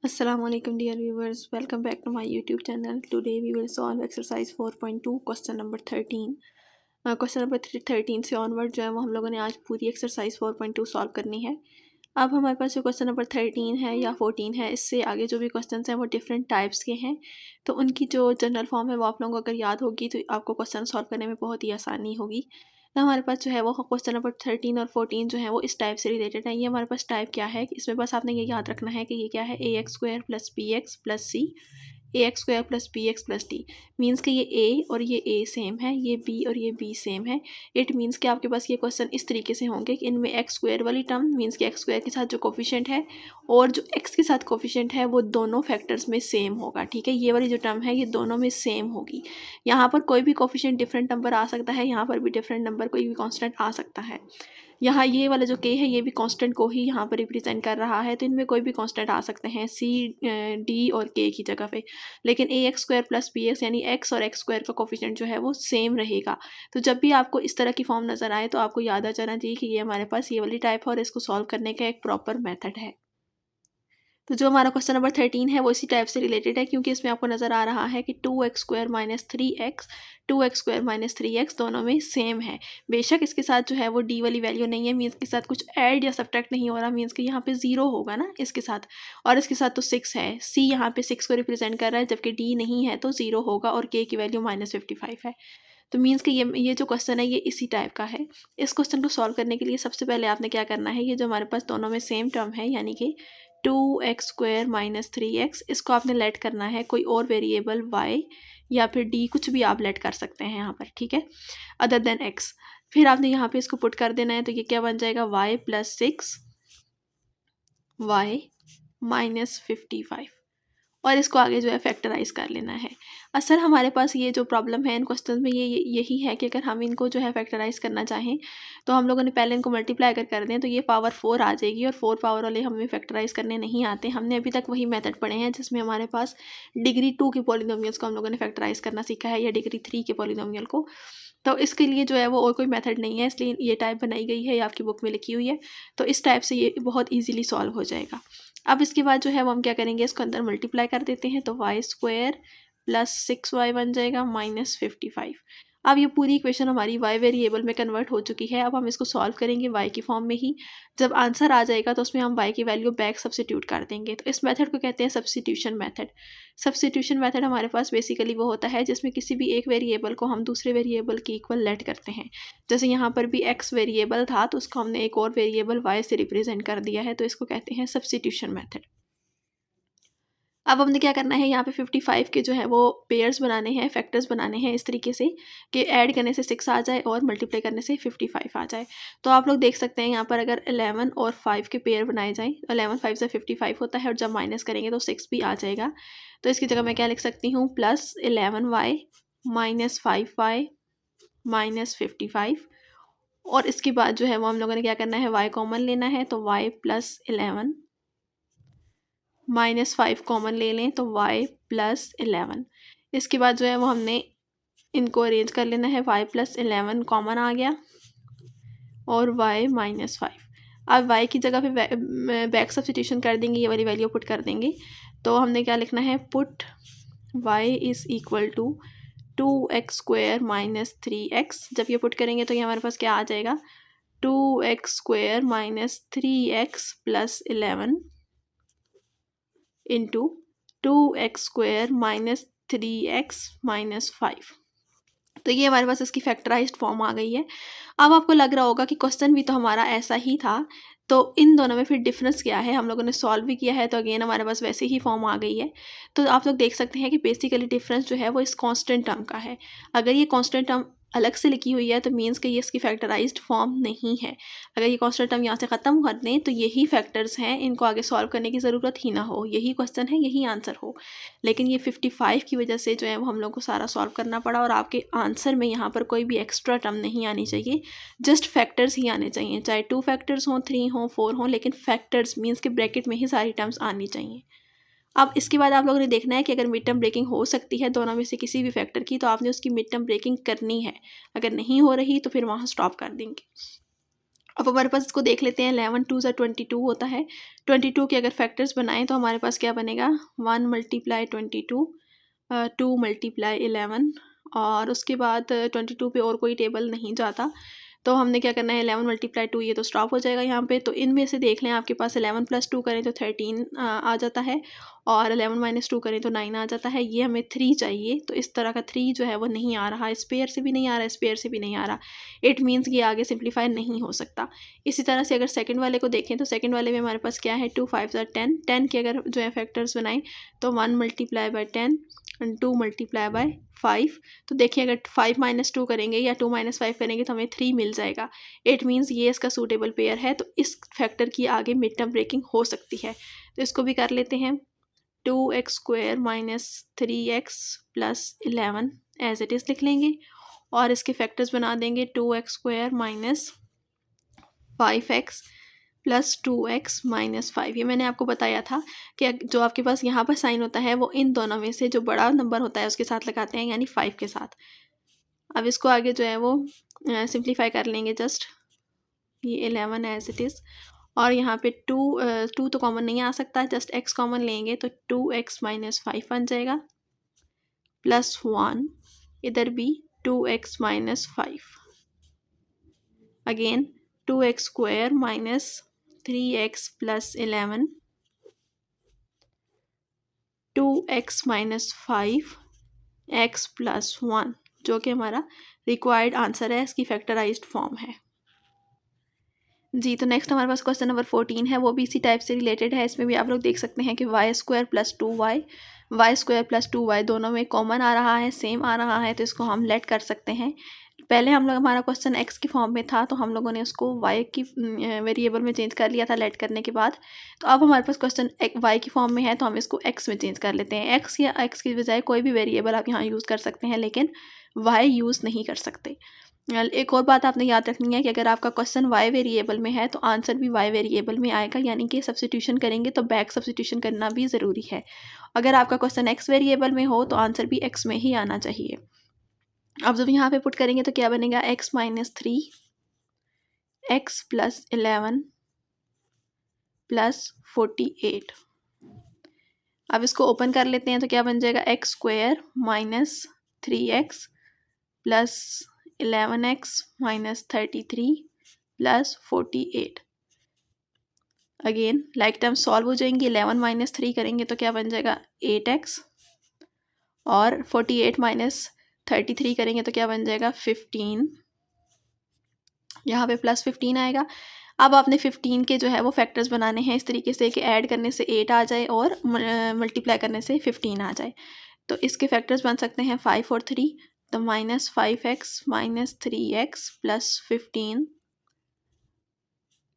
Assalamualaikum dear viewers, welcome back to my YouTube channel. Today we will solve exercise 4.2 question number 13. Question number 13 से onward जो है वो हम लोगों ने आज पूरी एक्सरसाइज 4.2 सॉल्व करनी है। अब हमारे पास जो क्वेश्चन नंबर 13 है या 14 है, इससे आगे जो भी क्वेश्चन हैं वो डिफरेंट टाइप्स के हैं, तो उनकी जो जनरल फॉर्म है वो आप लोगों को अगर याद होगी तो आपको क्वेश्चन सॉल्व करने में बहुत ही आसानी होगी। तो हमारे पास जो है वो क्वेश्चन नंबर 13 और 14 जो है वो इस टाइप से रिलेटेड है। ये हमारे पास टाइप क्या है कि इसमें बस आपने ये याद रखना है कि ये क्या है, a x square plus b x plus c, a x square plus b x plus d. Means कि ये ए और ये ए सेम है, ये बी और ये बी सेम है। इट मीन्स कि आपके पास ये क्वेश्चन इस तरीके से होंगे कि इनमें एक्स स्क्वायर वाली टर्म मीन्स कि एक्स स्क्वायर के साथ जो कोफिशिएंट है और जो एक्स के साथ कोफिशिएंट है वो दोनों फैक्टर्स में सेम होगा। ठीक है, ये वाली जो टर्म है ये दोनों में सेम होगी। यहाँ पर कोई भी कोफिशिएंट डिफरेंट नंबर आ सकता है, यहाँ पर भी डिफरेंट नंबर कोई भी कांस्टेंट आ सकता है। यहाँ ये वाला जो के है ये भी कांस्टेंट को ही यहाँ पर रिप्रेजेंट कर रहा है, तो इनमें कोई भी कांस्टेंट आ सकते हैं सी, डी और के की जगह पे। लेकिन a x square plus b x यानी एक्स और एक्स स्क्वायर का कोफिशिएंट जो है वो सेम रहेगा। तो जब भी आपको इस तरह की फॉर्म नज़र आए तो आपको याद आ जाना चाहिए कि ये हमारे पास ये वाली टाइप है और इसको सॉल्व करने का एक प्रॉपर मेथड है। तो जो हमारा क्वेश्चन नंबर 13 है वो इसी टाइप से रिलेटेड है, क्योंकि इसमें आपको नज़र आ रहा है कि 2x square minus 3x, 2x square minus 3x दोनों में सेम है। बेशक इसके साथ जो है वो डी वाली वैल्यू नहीं है, मीन्स के साथ कुछ ऐड या सब्ट्रैक्ट नहीं हो रहा, मीन्स कि यहाँ पे 0 होगा ना इसके साथ, और इसके साथ तो 6 है। सी यहाँ पे 6 को रिप्रेजेंट कर रहा है, जबकि डी नहीं है तो 0 होगा, और के की वैल्यू -55 है। तो मीन्स कि ये जो क्वेश्चन है ये इसी टाइप का है। इस क्वेश्चन को सॉल्व करने के लिए सबसे पहले आपने क्या करना है, ये जो हमारे पास दोनों में सेम टर्म है यानी कि 2x स्क्वायर माइनस 3x, इसको आपने लेट करना है कोई और वेरिएबल y या फिर d, कुछ भी आप लेट कर सकते हैं यहाँ पर, ठीक है, अदर देन x। फिर आपने यहाँ पे इसको पुट कर देना है, तो ये क्या बन जाएगा, y प्लस 6 y माइनस 55, और इसको आगे जो है फैक्टराइज कर लेना है। असल हमारे पास ये जो प्रॉब्लम है इन क्वेश्चन में ये यही है कि अगर हम इनको जो है फैक्टराइज करना चाहें तो हम लोगों ने पहले इनको मल्टीप्लाई अगर कर दें तो ये पावर 4 आ जाएगी, और 4 पावर वाले हमें फैक्टराइज करने नहीं आते। हमने अभी तक वही मेथड पढ़े हैं जिसमें हमारे पास डिग्री 2 के पॉलिनोमियल्स को हम लोगों ने फैक्टराइज करना सीखा है, या डिग्री 3 के पॉलिनोमियल को। तो इसके लिए जो है वो और कोई मेथड नहीं है, इसलिए ये टाइप बनाई गई है, ये आपकी बुक में लिखी हुई है। तो इस टाइप से ये बहुत ईजिली सॉल्व हो जाएगा। अब इसके बाद जो है वो हम क्या करेंगे, इसको अंदर मल्टीप्लाई कर देते हैं, तो वाई स्क्वायर प्लस 6y बन जाएगा माइनस 55। अब ये पूरी इक्वेशन हमारी y वेरिएबल में कन्वर्ट हो चुकी है। अब हम इसको सॉल्व करेंगे y की फॉर्म में ही। जब आंसर आ जाएगा तो उसमें हम y की वैल्यू बैक सब्सिट्यूट कर देंगे। तो इस मेथड को कहते हैं सब्सिट्यूशन मेथड। सब्सिट्यूशन मेथड हमारे पास बेसिकली वो होता है जिसमें किसी भी एक वेरिएबल को हम दूसरे वेरिएबल के इक्वल लेट करते हैं। जैसे यहाँ पर भी x वेरिएबल था तो उसको हमने एक और वेरिएबल y से रिप्रेजेंट कर दिया है, तो इसको कहते हैं सब्सिट्यूशन मेथड। अब हमने क्या करना है, यहाँ पे 55 के जो है वो पेयर्स बनाने हैं, फैक्टर्स बनाने हैं इस तरीके से कि ऐड करने से 6 आ जाए और मल्टीप्लाई करने से 55 आ जाए। तो आप लोग देख सकते हैं यहाँ पर अगर 11 और 5 के पेयर बनाए जाएँ, 11 5 से 55 होता है, और जब माइनस करेंगे तो 6 भी आ जाएगा। तो इसकी जगह मैं क्या लिख सकती हूँ, plus 11y minus 5y minus 55, और इसके बाद जो है वो हम लोगों ने क्या करना है, y कॉमन लेना है, तो y प्लस 11 -5 कॉमन ले लें तो y प्लस 11। इसके बाद जो है वो हमने इनको अरेंज कर लेना है, y प्लस 11 कॉमन आ गया और y -5। अब y की जगह पे बैक सब्स्टिट्यूशन कर देंगे, ये वाली वैल्यू पुट कर देंगे। तो हमने क्या लिखना है, put y is equal to 2x square minus 3x। जब ये पुट करेंगे तो ये हमारे पास क्या आ जाएगा, 2x square minus 3x plus 11 into 2x square minus 3x minus 5। तो ये हमारे पास इसकी फैक्टराइज्ड फॉर्म आ गई है। अब आपको लग रहा होगा कि क्वेश्चन भी तो हमारा ऐसा ही था, तो इन दोनों में फिर डिफरेंस क्या है। हम लोगों ने सॉल्व भी किया है तो अगेन हमारे पास वैसे ही फॉर्म आ गई है। तो आप लोग देख सकते हैं कि बेसिकली डिफरेंस जो है वो इस कांस्टेंट टर्म का है। अगर ये कांस्टेंट टर्म अलग से लिखी हुई है तो मीन्स कि ये इसकी फैक्टराइज्ड फॉर्म नहीं है। अगर ये कांस्टेंट टर्म यहाँ से ख़त्म कर दें तो यही फैक्टर्स हैं, इनको आगे सॉल्व करने की ज़रूरत ही ना हो, यही क्वेश्चन है, यही आंसर हो। लेकिन ये 55 की वजह से जो है वो हम लोग को सारा सॉल्व करना पड़ा, और आपके आंसर में यहाँ पर कोई भी एक्स्ट्रा टर्म नहीं आनी चाहिए, जस्ट फैक्टर्स ही आने चाहिए, चाहे 2 फैक्टर्स हों, 3 हों, 4 हों, लेकिन फैक्टर्स मीन्स के ब्रैकेट में ही सारी टर्म्स आनी चाहिए। अब इसके बाद आप लोगों ने देखना है कि अगर मिड टर्म ब्रेकिंग हो सकती है दोनों में से किसी भी फैक्टर की, तो आपने उसकी मिड टर्म ब्रेकिंग करनी है। अगर नहीं हो रही तो फिर वहाँ स्टॉप कर देंगे। अब हमारे पास इसको देख लेते हैं, 11 2 22 होता है। 22 के अगर फैक्टर्स बनाएं तो हमारे पास क्या बनेगा, 1 मल्टीप्लाई 22, 2 मल्टीप्लाई 11, और उसके बाद 22 पे और कोई टेबल नहीं जाता, तो हमने क्या करना है, 11 मल्टीप्लाई 2, ये तो स्टॉप हो जाएगा यहाँ पे। तो इनमें से देख लें, आपके पास 11 प्लस 2 करें तो 13 आ जाता है, और 11 माइनस 2 करें तो 9 आ जाता है। ये हमें 3 चाहिए, तो इस तरह का 3 जो है वो नहीं आ रहा, स्पेयर से भी नहीं आ रहा, स्पेयर से भी नहीं आ रहा। इट मीन्स ये आगे सिंप्लीफाई नहीं हो सकता। इसी तरह से अगर सेकंड वाले को देखें तो सेकंड वाले में हमारे पास क्या है, 2 5 10, 10 के अगर जो है फैक्टर्स बनाएं तो 1 multiply by 10 and 2 multiply by 5। तो देखिए, अगर 5 माइनस 2 करेंगे या 2 माइनस 5 करेंगे तो हमें 3 मिल जाएगा। इट मीन्स ये इसका सूटेबल पेयर है, तो इस फैक्टर की आगे मिड टर्म ब्रेकिंग हो सकती है। तो इसको भी कर लेते हैं, 2x² minus 3x plus 11 as it is लिख लेंगे, और इसके फैक्टर्स बना देंगे, 2x² minus 5x plus 2x minus 5। ये मैंने आपको बताया था कि जो आपके पास यहाँ पर साइन होता है वो इन दोनों में से जो बड़ा नंबर होता है उसके साथ लगाते हैं, यानी 5 के साथ। अब इसको आगे जो है वो सिंप्लीफाई कर लेंगे जस्ट, ये 11 एज इट इज़, और यहाँ पे 2 तो कॉमन नहीं आ सकता, जस्ट x कॉमन लेंगे तो 2x माइनस 5 बन जाएगा, प्लस 1, इधर भी 2x minus 5, again 2x² minus 3x plus 11, 2x minus 5 x plus 1, जो कि हमारा रिक्वायर्ड आंसर है, इसकी फैक्टराइज्ड फॉर्म है जी। तो नेक्स्ट हमारे पास क्वेश्चन नंबर 14 है, वो भी इसी टाइप से रिलेटेड है। इसमें भी आप लोग देख सकते हैं कि y² plus 2y, y² plus 2y दोनों में कॉमन आ रहा है, सेम आ रहा है, तो इसको हम लेट कर सकते हैं। पहले हम लोग, हमारा क्वेश्चन x की फॉर्म में था तो हम लोगों ने उसको y की वेरिएबल में चेंज कर लिया था लेट करने के बाद। तो अब हमारे पास क्वेश्चन y की फॉर्म में है तो हम इसको x में चेंज कर लेते हैं। x या x की बजाय कोई भी वेरिएबल आप यहाँ यूज़ कर सकते हैं, लेकिन y यूज़ नहीं कर सकते। एक और बात आपने याद रखनी है कि अगर आपका क्वेश्चन y वेरिएबल में है तो आंसर भी y वेरिएबल में आएगा, यानी कि सब्स्टिट्यूशन करेंगे तो बैक सब्स्टिट्यूशन करना भी ज़रूरी है। अगर आपका क्वेश्चन x वेरिएबल में हो तो आंसर भी x में ही आना चाहिए। अब जब यहाँ पे पुट करेंगे तो क्या बनेगा, x minus 3, x plus 11 plus 48। अब इसको ओपन कर लेते हैं तो क्या बन जाएगा, x² minus 3x plus 11x minus 33 plus 48। Again like term solve हो जाएंगी, 11 माइनस 3 करेंगे तो क्या बन जाएगा, 8x, और 48 माइनस 33 करेंगे तो क्या बन जाएगा, 15। यहाँ पे प्लस 15 आएगा। अब आपने 15 के जो है वो फैक्टर्स बनाने हैं इस तरीके से कि ऐड करने से 8 आ जाए और मल्टीप्लाई करने से 15 आ जाए। तो इसके फैक्टर्स बन सकते हैं 5 और 3, तो minus 5x minus 3x plus 15,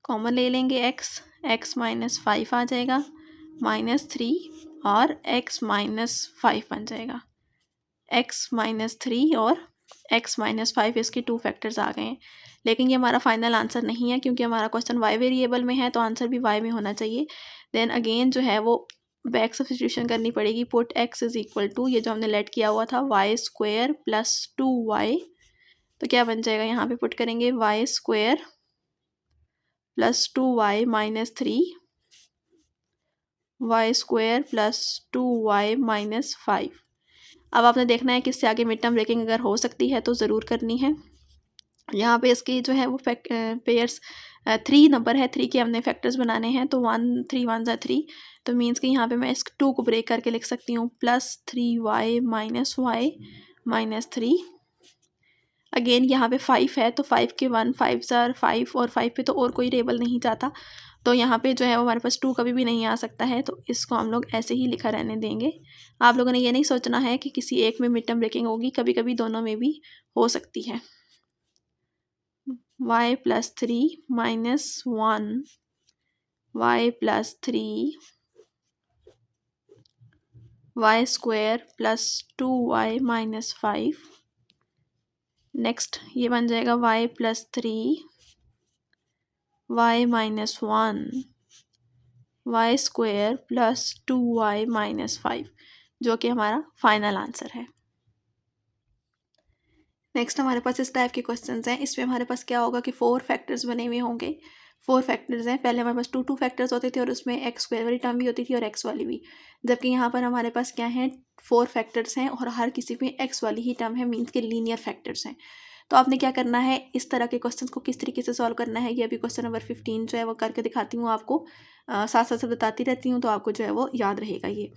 common ले लेंगे x माइनस 5 आ जाएगा, माइनस 3 और x माइनस 5 बन जाएगा। x माइनस 3 और x माइनस 5 इसके 2 फैक्टर्स आ गए हैं, लेकिन ये हमारा फाइनल आंसर नहीं है क्योंकि हमारा क्वेश्चन y वेरिएबल में है तो आंसर भी y में होना चाहिए। देन अगेन जो है वो बैक सब्स्टिट्यूशन करनी पड़ेगी, put x is equal to, ये जो हमने लेट किया हुआ था, y² प्लस 2y, तो क्या बन जाएगा, यहाँ पे पुट करेंगे y² plus 2y minus 3, y² plus 2y minus 5। अब आपने देखना है कि इससे आगे मिड टर्म ब्रेकिंग अगर हो सकती है तो ज़रूर करनी है। यहाँ पे इसकी जो है वो पेयर्स 3 नंबर है, 3 के हमने फैक्टर्स बनाने हैं, तो 1 3 1 ज़ा 3, तो मीन्स कि यहाँ पे मैं इस 2 को ब्रेक करके लिख सकती हूँ, plus 3y minus y minus 3। Again यहाँ पे 5 है तो 5 के 1 5 ज़ार 5, और 5 पे तो और कोई टेबल नहीं जाता, तो यहाँ पे जो है वो हमारे पास 2 कभी भी नहीं आ सकता है, तो इसको हम लोग ऐसे ही लिखा रहने देंगे। आप लोगों ने ये नहीं सोचना है कि किसी एक में मिड टर्म ब्रेकिंग होगी, कभी कभी दोनों में भी हो सकती है। y plus 3 minus 1, y plus 3, y² plus 2y minus 5। Next ये बन जाएगा y plus 3, y minus 1, y² plus 2y minus 5, जो कि हमारा फाइनल आंसर है। नेक्स्ट हमारे पास इस टाइप के क्वेश्चंस हैं। इसमें हमारे पास क्या होगा कि 4 फैक्टर्स बने हुए होंगे। 4 फैक्टर्स हैं। पहले हमारे पास 2 फैक्टर्स होते थे और उसमें एक्स स्क्वायर वाली टर्म भी होती थी और एक्स वाली भी, जबकि यहाँ पर हमारे पास क्या है, 4 फैक्टर्स हैं और हर किसी में एक्स वाली ही टर्म है, मीन्स के लीनियर फैक्टर्स हैं। तो आपने क्या करना है, इस तरह के क्वेश्चन को किस तरीके से सॉल्व करना है, ये अभी क्वेश्चन नंबर 15 जो है वो करके दिखाती हूँ आपको। साथ साथ बताती रहती हूँ तो आपको जो है वो याद रहेगा। ये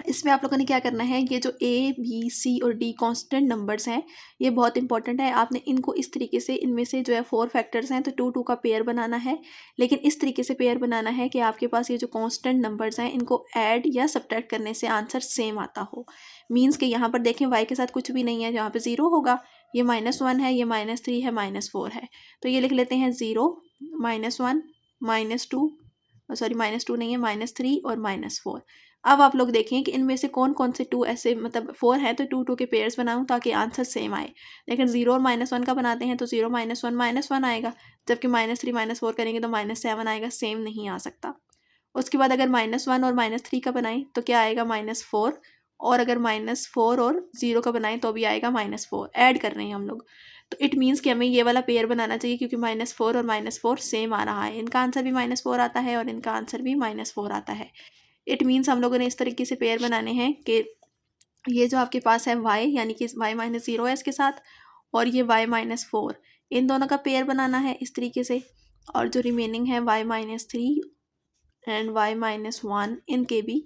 इसमें आप लोगों ने क्या करना है, ये जो ए बी सी और डी कांस्टेंट नंबर्स हैं, ये बहुत इंपॉर्टेंट है। आपने इनको इस तरीके से, इनमें से जो है 4 फैक्टर्स हैं तो 2 2 का पेयर बनाना है, लेकिन इस तरीके से पेयर बनाना है कि आपके पास ये जो कांस्टेंट नंबर्स हैं इनको ऐड या सब्ट्रैक्ट करने से आंसर सेम आता हो। मीन्स कि यहाँ पर देखें वाई के साथ कुछ भी नहीं है, जहाँ पे 0 होगा, ये -1 है, ये -3 है, -4 है, तो ये लिख लेते हैं 0 -1 -2, सॉरी -2 नहीं है, -3 और -4। अब आप लोग देखें कि इनमें से कौन कौन से 2 ऐसे, मतलब 4 हैं तो 2 2 के पेयर्स बनाऊं ताकि आंसर सेम आए। लेकिन 0 और -1 का बनाते हैं तो 0 -1 आएगा, जबकि -3 -4 करेंगे तो -7 आएगा, सेम नहीं आ सकता। उसके बाद अगर -1 और -3 का बनाएं तो क्या आएगा, -4, और अगर -4 और 0 का बनाएं तो भी आएगा -4। ऐड कर रहे हैं हम लोग, तो इट मीन्स कि हमें ये वाला पेयर बनाना चाहिए, क्योंकि -4 और -4 सेम आ रहा है। इनका आंसर भी -4 आता है और इनका आंसर भी -4 आता है। इट मीन्स हम लोगों ने इस तरीके से पेयर बनाने हैं कि ये जो आपके पास है y, यानी कि y -0 है इसके साथ, और ये y -4, इन दोनों का पेयर बनाना है इस तरीके से। और जो रिमेनिंग है y -3 एंड y -1, इनके भी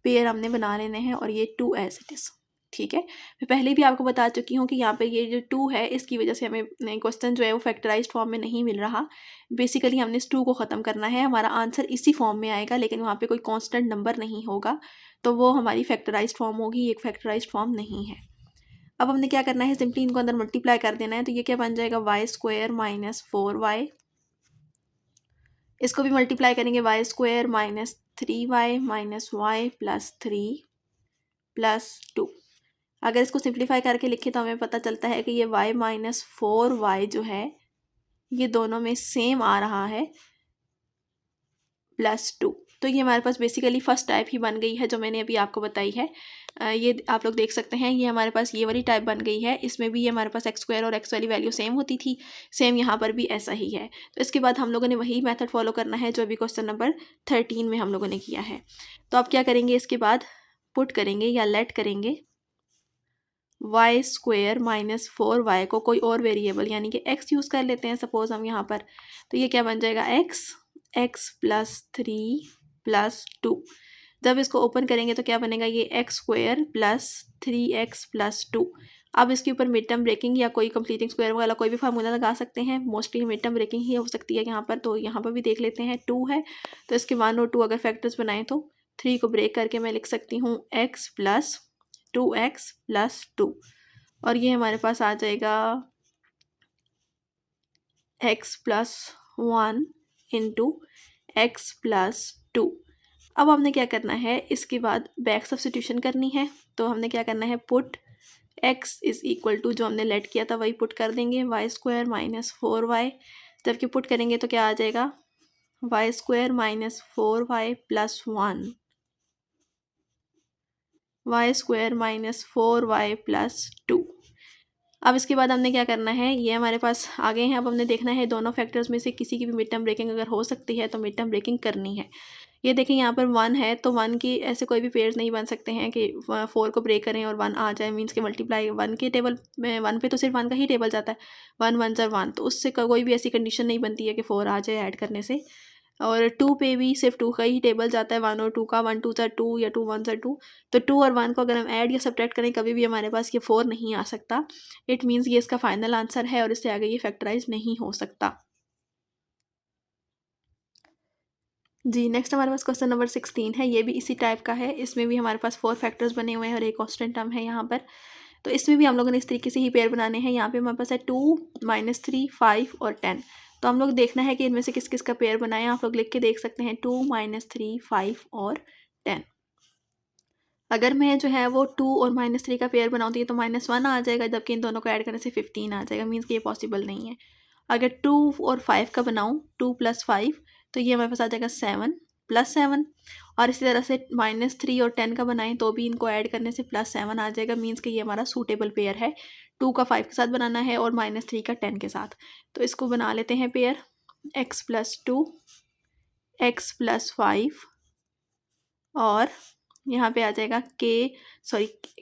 पेयर हमने बना लेने हैं, और ये 2 एज इट इज़। ठीक है, मैं पहले भी आपको बता चुकी हूँ कि यहाँ पे ये जो 2 है इसकी वजह से हमें क्वेश्चन जो है वो फैक्टराइज्ड फॉर्म में नहीं मिल रहा। बेसिकली हमने इस 2 को ख़त्म करना है, हमारा आंसर इसी फॉर्म में आएगा, लेकिन वहाँ पे कोई कांस्टेंट नंबर नहीं होगा, तो वो हमारी फैक्टराइज्ड फॉर्म होगी, एक फैक्टराइज्ड फॉर्म नहीं है। अब हमने क्या करना है, सिंपली इनको अंदर मल्टीप्लाई कर देना है, तो ये क्या बन जाएगा, y² - 4y। इसको भी मल्टीप्लाई करेंगे, y² - 3y - y + 3 + 2। अगर इसको सिंप्लीफाई करके लिखे तो हमें पता चलता है कि ये y - 4y जो है ये दोनों में सेम आ रहा है, +2। तो ये हमारे पास बेसिकली फर्स्ट टाइप ही बन गई है जो मैंने अभी आपको बताई है। ये आप लोग देख सकते हैं, ये हमारे पास ये वाली टाइप बन गई है। इसमें भी ये हमारे पास x² और x वाली वैल्यू सेम होती थी, सेम यहाँ पर भी ऐसा ही है। तो इसके बाद हम लोगों ने वही मेथड फॉलो करना है जो अभी क्वेश्चन नंबर 13 में हम लोगों ने किया है। तो आप क्या करेंगे, इसके बाद पुट करेंगे या लेट करेंगे y² - 4y को कोई और वेरिएबल यानी कि x यूज़ कर लेते हैं सपोज हम यहाँ पर। तो ये क्या बन जाएगा, x + 3 + 2। जब इसको ओपन करेंगे तो क्या बनेगा, ये x² + 3x + 2। अब इसके ऊपर मिड टर्म ब्रेकिंग या कोई कंप्लीटिंग स्क्वायर वाला कोई भी फार्मूला लगा सकते हैं, मोस्टली मिड टर्म ब्रेकिंग ही हो सकती है यहाँ पर। तो यहाँ पर भी देख लेते हैं, 2 है तो इसके 1 और 2 अगर फैक्टर्स बनाएं तो 3 को ब्रेक करके मैं लिख सकती हूँ x + 2x + 2, और ये हमारे पास आ जाएगा x + 1 × x + 2। अब हमने क्या करना है, इसके बाद बैक सब्स्टिट्यूशन करनी है। तो हमने क्या करना है, पुट x = जो हमने लेट किया था वही पुट कर देंगे, y² - 4y। जबकि पुट करेंगे तो क्या आ जाएगा, y² - 4y + 1, y² - 4y + 2। अब इसके बाद हमने क्या करना है, ये हमारे पास आ गए हैं। अब हमने देखना है दोनों फैक्टर्स में से किसी की भी मिड टर्म ब्रेकिंग अगर हो सकती है तो मिड टर्म ब्रेकिंग करनी है। ये देखिए यहाँ पर 1 है तो 1 की ऐसे कोई भी पेयर्स नहीं बन सकते हैं कि 4 को ब्रेक करें और 1 आ जाए, मीन्स के मल्टीप्लाई 1 के टेबल में 1 पे तो सिर्फ 1 का ही टेबल जाता है, 1 1 ज़र 1, तो उससे कोई भी ऐसी कंडीशन नहीं बनती है कि 4 आ जाए ऐड करने से। और 2 पे भी सिर्फ 2 का ही टेबल जाता है, 1 और 2 का, 1 2 ज़र 2 या 2 1 ज़र 2। तो 2 और 1 को अगर हम ऐड या सब्ट्रैक्ट करें कभी भी हमारे पास ये 4 नहीं आ सकता। इट मीन्स ये इसका फाइनल आंसर है और इससे आगे ये फैक्टराइज नहीं हो सकता। जी, नेक्स्ट हमारे पास क्वेश्चन नंबर 16 है। ये भी इसी टाइप का है। इसमें भी हमारे पास 4 फैक्टर्स बने हुए हैं और एक कांस्टेंट टर्म है यहाँ पर। तो इसमें भी हम लोगों ने इस तरीके से ही पेयर बनाने हैं। यहाँ पे हमारे पास है 2 -3 5 और 10। तो हम लोग देखना है कि इनमें से किस किस का पेयर बनाए। आप लोग लिख के देख सकते हैं, 2 -3 5 और 10। अगर मैं जो है वो 2 और -3 का पेयर बनाऊँगी तो -1 आ जाएगा, जबकि इन दोनों को ऐड करने से 15 आ जाएगा, मीन्स कि ये पॉसिबल नहीं है। अगर 2 और 5 का बनाऊँ, 2 + 5, तो ये हमारे पास आ जाएगा 7 + 7। और इसी तरह से -3 और 10 का बनाएं तो भी इनको ऐड करने से +7 आ जाएगा, मीन्स कि ये हमारा सूटेबल पेयर है 2 का 5 के साथ बनाना है और -3 का 10 के साथ। तो इसको बना लेते हैं पेयर, x + 2 x + 5 और यहाँ पे आ जाएगा k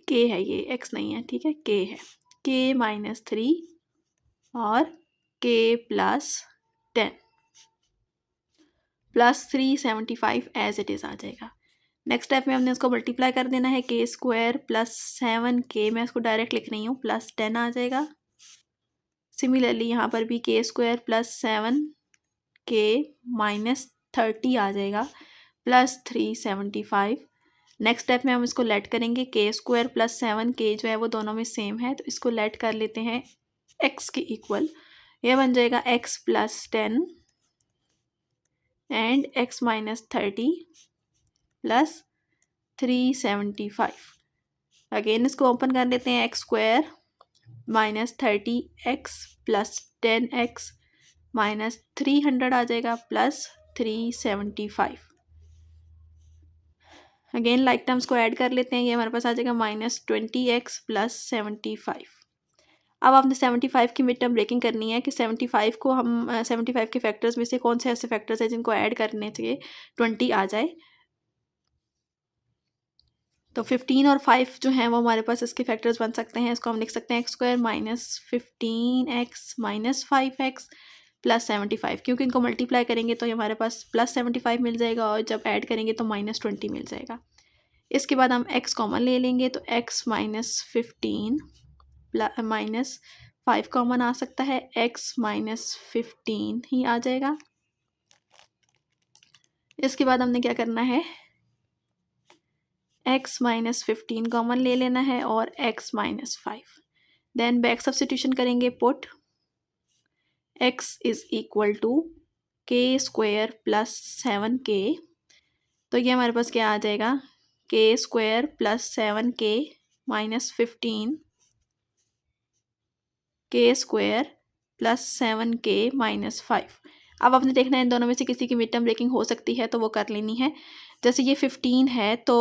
है, ये x नहीं है, ठीक है, k है, k - 3 और k + 10 + 375 एज इट इज़ आ जाएगा। नेक्स्ट स्टेप में हमने इसको मल्टीप्लाई कर देना है, k² + 7k, मैं इसको डायरेक्ट लिख रही हूँ, + 10 आ जाएगा। सिमिलरली यहाँ पर भी k² + 7k - 30 आ जाएगा, + 375। नेक्स्ट स्टेप में हम इसको लेट करेंगे, k² + 7k जो है वो दोनों में सेम है, तो इसको लेट कर लेते हैं x के इक्वल। यह बन जाएगा x + 10 एंड x - 30 + 375। अगेन इसको ओपन कर लेते हैं, x² - 30x + 10x - 300 आ जाएगा, + 375। अगेन लाइक टर्म्स को ऐड कर लेते हैं, ये हमारे पास आ जाएगा -20x + 75। अब आपने 75 की मिड टर्म ब्रेकिंग करनी है कि 75 को हम 75 के फैक्टर्स में से कौन से ऐसे फैक्टर्स हैं जिनको ऐड करने से 20 आ जाए। तो 15 और 5 जो हैं वो हमारे पास इसके फैक्टर्स बन सकते हैं। इसको हम लिख सकते हैं x² - 15x - 5x + 75, क्योंकि इनको मल्टीप्लाई करेंगे तो ये हमारे पास +75 मिल जाएगा और जब ऐड करेंगे तो -20 मिल जाएगा। इसके बाद हम x कॉमन ले लेंगे, तो x - 15 -5 कॉमन आ सकता है, x - 15 ही आ जाएगा। इसके बाद हमने क्या करना है, x - 15 कॉमन ले लेना है और x - 5। देन बैक सब्स्टिट्यूशन करेंगे, पुट x = k² + 7k। तो ये हमारे पास क्या आ जाएगा, k² + 7k - 15 k² + 7k - 5। अब आपने देखना है इन दोनों में से किसी की मिड टर्म ब्रेकिंग हो सकती है तो वो कर लेनी है। जैसे ये 15 है तो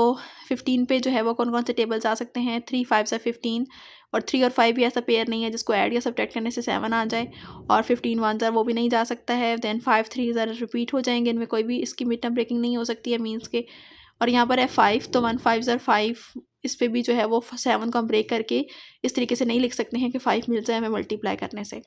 15 पे जो है वो कौन कौन से टेबल्स आ सकते हैं, 3 5 सा 15 और 3 और 5 भी ऐसा पेयर नहीं है जिसको ऐड या सब्ट्रैक्ट करने से 7 आ जाए, और 15 1 ज़र वो भी नहीं जा सकता है। देन 5 3 ज़रा रिपीट हो जाएंगे, इनमें कोई भी इसकी मिड टर्म ब्रेकिंग नहीं हो सकती है मीन्स के। और यहाँ पर है 5, तो 1 5 ज़र 5, इस पर भी जो है वो 7 को हम ब्रेक करके इस तरीके से नहीं लिख सकते हैं कि 5 मिल जाए हमें मल्टीप्लाई करने से।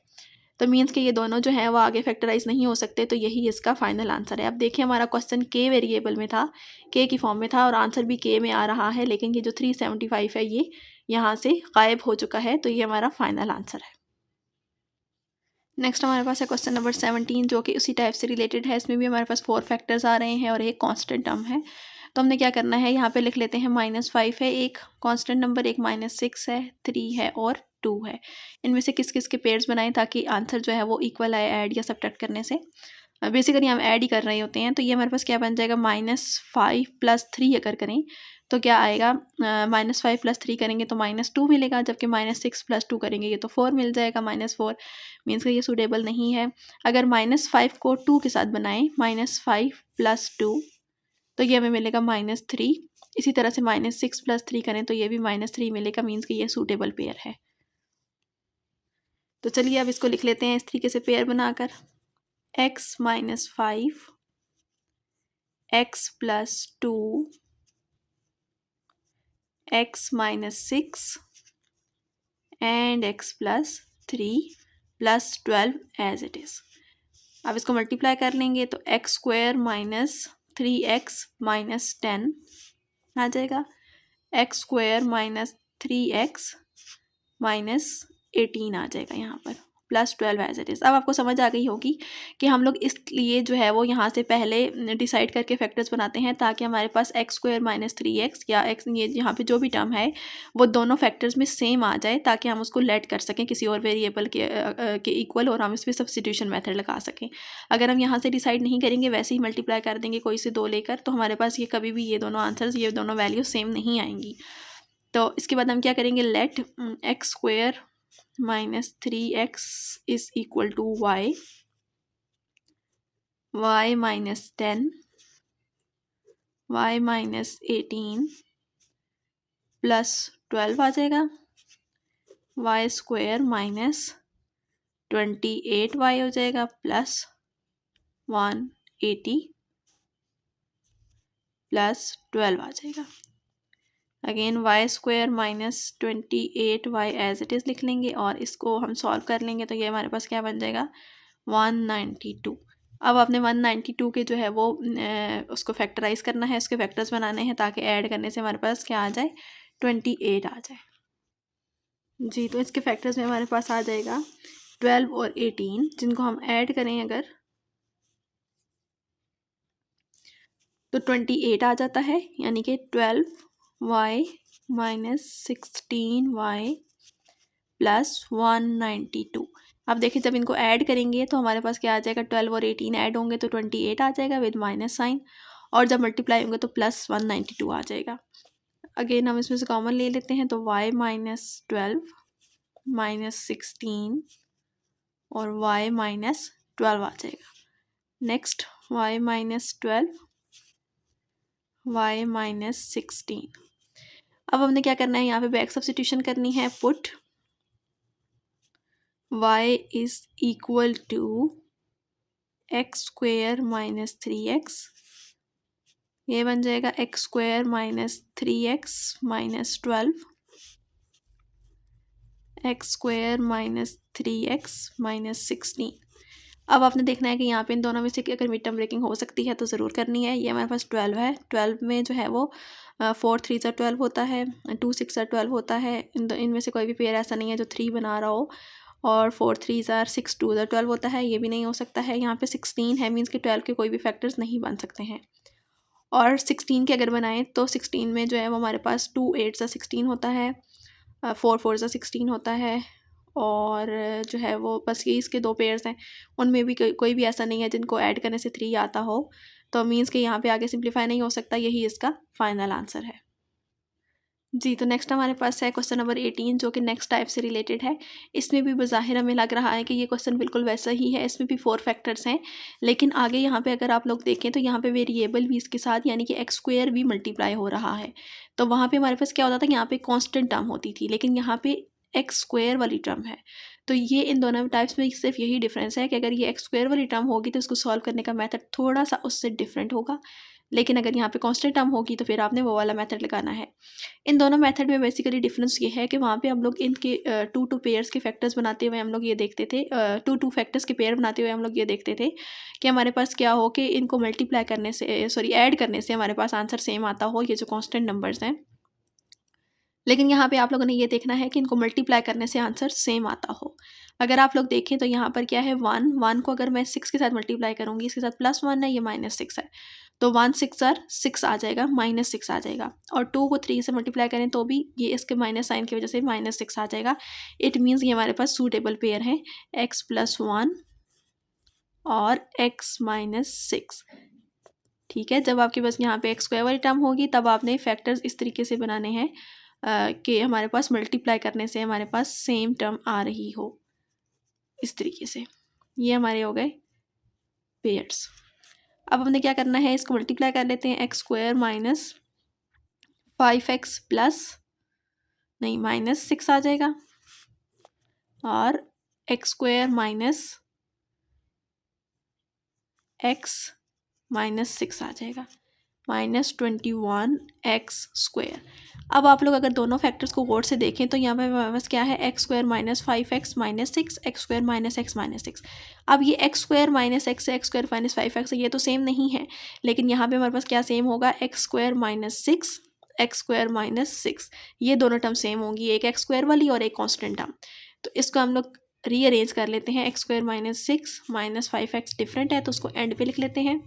तो मीन्स कि ये दोनों जो हैं वो आगे फैक्टराइज नहीं हो सकते, तो यही इसका फाइनल आंसर है। अब देखिए हमारा क्वेश्चन के वेरिएबल में था, के की फॉर्म में था और आंसर भी के में आ रहा है, लेकिन ये जो 375 है ये यहाँ से गायब हो चुका है, तो ये हमारा फाइनल आंसर है। नेक्स्ट हमारे पास है क्वेश्चन नंबर 17 जो कि उसी टाइप से रिलेटेड है। इसमें भी हमारे पास 4 फैक्टर्स आ रहे हैं और एक कांस्टेंट टर्म है। तो हमने क्या करना है, यहाँ पे लिख लेते हैं -5 है एक कांस्टेंट नंबर, एक -6 है, 3 है और 2 है। इनमें से किस किस के पेयर्स बनाएं ताकि आंसर जो है वो इक्वल आए ऐड या सब्ट्रैक्ट करने से। बेसिकली हम ऐड ही कर रहे होते हैं, तो ये हमारे पास क्या बन जाएगा, -5 + 3 अगर करें तो क्या आएगा, -5 + 3 करेंगे तो -2 मिलेगा, जबकि -6 + 2 करेंगे ये तो 4 मिल जाएगा। -4 मीन्स का ये सूटेबल नहीं है। अगर -5 को 2 के साथ बनाएं, -5 + 2, तो ये हमें मिलेगा -3। इसी तरह से -6 + 3 करें तो ये भी -3 मिलेगा, मीन्स कि ये सूटेबल पेयर है। तो चलिए अब इसको लिख लेते हैं इस तरीके से पेयर बनाकर, x - 5 x + 2 x - 6 and x + 3 + 12 as it is. अब इसको मल्टीप्लाई कर लेंगे तो x² - 3x - 10 आ जाएगा, x² - 3x - 18 आ जाएगा यहाँ पर, + 12 एज इट इज़। अब आपको समझ आ गई होगी कि हम लोग इसलिए जो है वो यहाँ से पहले डिसाइड करके फैक्टर्स बनाते हैं ताकि हमारे पास x² - 3x या x, ये यहाँ पे जो भी टर्म है वो दोनों फैक्टर्स में सेम आ जाए ताकि हम उसको लेट कर सकें किसी और वेरिएबल के इक्वल और हम इस पर सब्स्टिट्यूशन मेथड लगा सकें। अगर हम यहाँ से डिसाइड नहीं करेंगे, वैसे ही मल्टीप्लाई कर देंगे कोई से 2 लेकर, तो हमारे पास ये कभी भी ये दोनों आंसर्स, ये दोनों वैल्यू सेम नहीं आएंगी। तो इसके बाद हम क्या करेंगे, late x² - 3x = y, y - 10, y - 18 + 12 आ जाएगा। वाई स्क्वायर माइनस 28y हो जाएगा प्लस 180 प्लस 12 आ जाएगा। Again y square minus 28y as it is लिख लेंगे और इसको हम सॉल्व कर लेंगे तो ये हमारे पास क्या बन जाएगा 192। अब आपने 192 के जो है वो उसको फैक्टराइज करना है, उसके फैक्टर्स बनाने हैं ताकि ऐड करने से हमारे पास क्या आ जाए 28 आ जाए। जी तो इसके फैक्टर्स में हमारे पास आ जाएगा 12 और 18, जिनको हम ऐड करें अगर तो 28 आ जाता है, यानी कि 12y माइनस 16y प्लस 192। अब देखिए जब इनको ऐड करेंगे तो हमारे पास क्या आ जाएगा 12 और 18 ऐड होंगे तो 28 आ जाएगा विद माइनस साइन, और जब मल्टीप्लाई होंगे तो प्लस 192 आ जाएगा। अगेन हम इसमें से कॉमन ले लेते हैं तो y माइनस 12 माइनस 16 और y माइनस 12 आ जाएगा। Next y minus 12 y minus 16। अब हमने क्या करना है, यहाँ पे बैक सब्स्टिट्यूशन करनी है। Put y is equal to x square minus 3x, ये बन जाएगा x square minus 3x minus 12, x square minus 3x minus 16। अब आपने देखना है कि यहाँ पे इन दोनों में से अगर मिड टर्म ब्रेकिंग हो सकती है तो ज़रूर करनी है। ये हमारे पास 12 है, 12 में जो है वो 4 3 ज़ा 12 होता है, 2 6 ज़ा 12 होता है। इनमें से कोई भी पेयर ऐसा नहीं है जो 3 बना रहा हो, और 4 3 ज़ा 6 2 ज़ा 12 होता है, ये भी नहीं हो सकता है। यहाँ पे 16 है, मीन्स कि 12 के कोई भी फैक्टर्स नहीं बन सकते हैं। और 16 के अगर बनाएं तो 16 में जो है वो हमारे पास 2 8 ज़ा 16 होता है, 4 4 ज़ा 16 होता है, और जो है वो बस ये इसके दो पेयर्स हैं। उनमें भी कोई भी ऐसा नहीं है जिनको ऐड करने से 3 आता हो, तो मीन्स कि यहाँ पे आगे सिंप्लीफाई नहीं हो सकता। यही इसका फाइनल आंसर है। जी तो नेक्स्ट हमारे पास है क्वेश्चन नंबर 18, जो कि नेक्स्ट टाइप से रिलेटेड है। इसमें भी बज़ाहिर हमें लग रहा है कि ये क्वेश्चन बिल्कुल वैसा ही है, इसमें भी 4 फैक्टर्स हैं, लेकिन आगे यहाँ पे अगर आप लोग देखें तो यहाँ पे वेरिएबल भी इसके साथ यानी कि एक्स स्क्वेयर भी मल्टीप्लाई हो रहा है। तो वहाँ पे हमारे पास क्या होता था, यहाँ पे कॉन्स्टेंट टर्म होती थी, लेकिन यहाँ पे एक्स स्क्वेयर वाली टर्म है। तो ये इन दोनों टाइप्स में सिर्फ यही डिफरेंस है कि अगर ये एक्स स्क्वेयर वाली टर्म होगी तो इसको सॉल्व करने का मेथड थोड़ा सा उससे डिफरेंट होगा, लेकिन अगर यहाँ पे कांस्टेंट टर्म होगी तो फिर आपने वो वाला मेथड लगाना है। इन दोनों मेथड में बेसिकली डिफरेंस ये है कि वहाँ पे हम लोग इनके 2 पेयर्स के फैक्टर्स बनाते हुए हम लोग ये देखते थे, 2 फैक्टर्स के पेयर बनाते हुए हम लोग ये देखते थे कि हमारे पास क्या हो कि इनको मल्टीप्लाई करने से ऐड करने से हमारे पास आंसर सेम आता हो, ये जो कॉन्स्टेंट नंबर्स हैं। लेकिन यहाँ पे आप लोगों ने ये देखना है कि इनको मल्टीप्लाई करने से आंसर सेम आता हो। अगर आप लोग देखें तो यहाँ पर क्या है 1 को अगर मैं 6 के साथ मल्टीप्लाई करूँगी, इसके साथ +1 है, ये -6 है, तो 1 6 ज़ा 6 आ जाएगा, -6 आ जाएगा। और 2 को 3 से मल्टीप्लाई करें तो भी ये इसके माइनस साइन की वजह से -6 आ जाएगा। इट मीन्स ये हमारे पास सूटेबल पेयर है x + 1 और x - 6। ठीक है, जब आपके पास यहाँ पे एक्स स्क्वायर वाली टर्म होगी तब आपने फैक्टर्स इस तरीके से बनाने हैं कि हमारे पास मल्टीप्लाई करने से हमारे पास सेम टर्म आ रही हो, इस तरीके से। ये हमारे हो गए पेयर्स। अब हमने क्या करना है, इसको मल्टीप्लाई कर लेते हैं। X square minus 5x plus नहीं -6 आ जाएगा, और एक्स स्क्वायर माइनस x -6 आ जाएगा, -21x स्क्वायर। अब आप लोग अगर दोनों फैक्टर्स को गौर से देखें तो यहाँ पे हमारे पास क्या है, x square minus 5x minus 6, x square minus x minus 6। अब ये एक्स स्क्वायर माइनस x से एक्स स्क्वायर माइनस 5x ये तो सेम नहीं है, लेकिन यहाँ पे हमारे पास क्या सेम होगा, x square minus 6 x square minus 6, ये दोनों टर्म सेम होंगी, एक एक्स स्क्वायर वाली और एक कॉन्स्टेंट टर्म। तो इसको हम लोग रीअरेंज कर लेते हैं। X square minus 6 minus 5x different है तो उसको एंड पे लिख लेते हैं।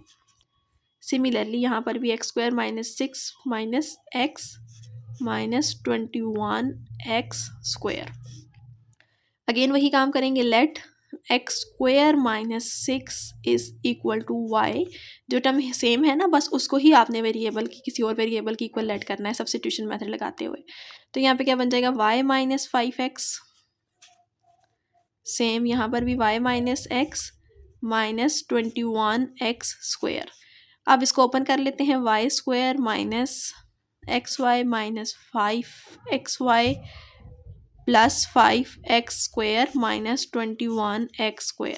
सिमिलरली यहाँ पर भी x square minus 6 minus x minus 21x square. Again वही काम करेंगे, let x square minus 6 is equal to y। जो टर्म सेम है ना, बस उसको ही आपने वेरिएबल की किसी और वेरिएबल की इक्वल लेट करना है सब्स्टिट्यूशन मेथड लगाते हुए। तो यहाँ पे क्या बन जाएगा, y माइनस 5x, सेम यहाँ पर भी y minus x minus 21x square. अब इसको ओपन कर लेते हैं, y square minus x y minus 5xy plus 5x² minus 21x²।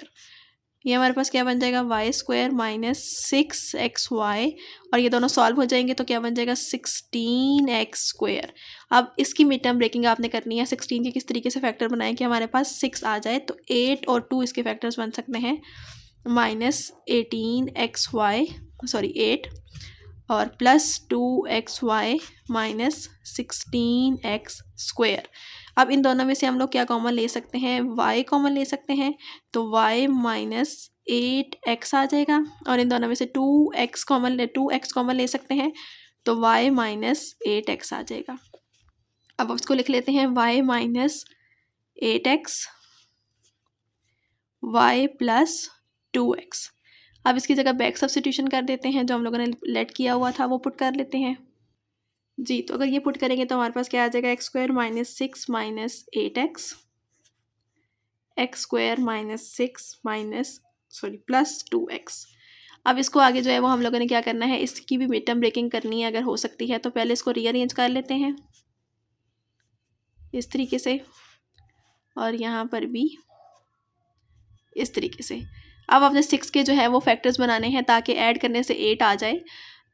ये हमारे पास क्या बन जाएगा y² माइनस 6xy, और ये दोनों सॉल्व हो जाएंगे तो क्या बन जाएगा 16x²। अब इसकी मिड टर्म ब्रेकिंग आपने करनी है। 16 के किस तरीके से फैक्टर बनाएं कि हमारे पास 6 आ जाए, तो 8 और 2 इसके फैक्टर्स बन सकते हैं, माइनस 18xy, सॉरी 8, और प्लस 2xy माइनस 16x²। अब इन दोनों में से हम लोग क्या कॉमन ले सकते हैं, y कॉमन ले सकते हैं, तो y माइनस 8x आ जाएगा, और इन दोनों में से 2x कॉमन ले सकते हैं, तो y माइनस 8x आ जाएगा। अब उसको लिख लेते हैं y minus 8x y plus 2x। अब इसकी जगह बैक सब्स्टिट्यूशन कर देते हैं, जो हम लोगों ने लेट किया हुआ था वो पुट कर लेते हैं जी। तो अगर ये पुट करेंगे तो हमारे पास क्या आ जाएगा, x² minus 6 minus 8x, x² minus 6 minus plus 2x। अब इसको आगे जो है वो हम लोगों ने क्या करना है, इसकी भी मिड टर्म ब्रेकिंग करनी है अगर हो सकती है, तो पहले इसको रीअरेंज कर लेते हैं इस तरीके से, और यहाँ पर भी इस तरीके से। अब अपने 6 के जो है वो फैक्टर्स बनाने हैं ताकि ऐड करने से 8 आ जाए।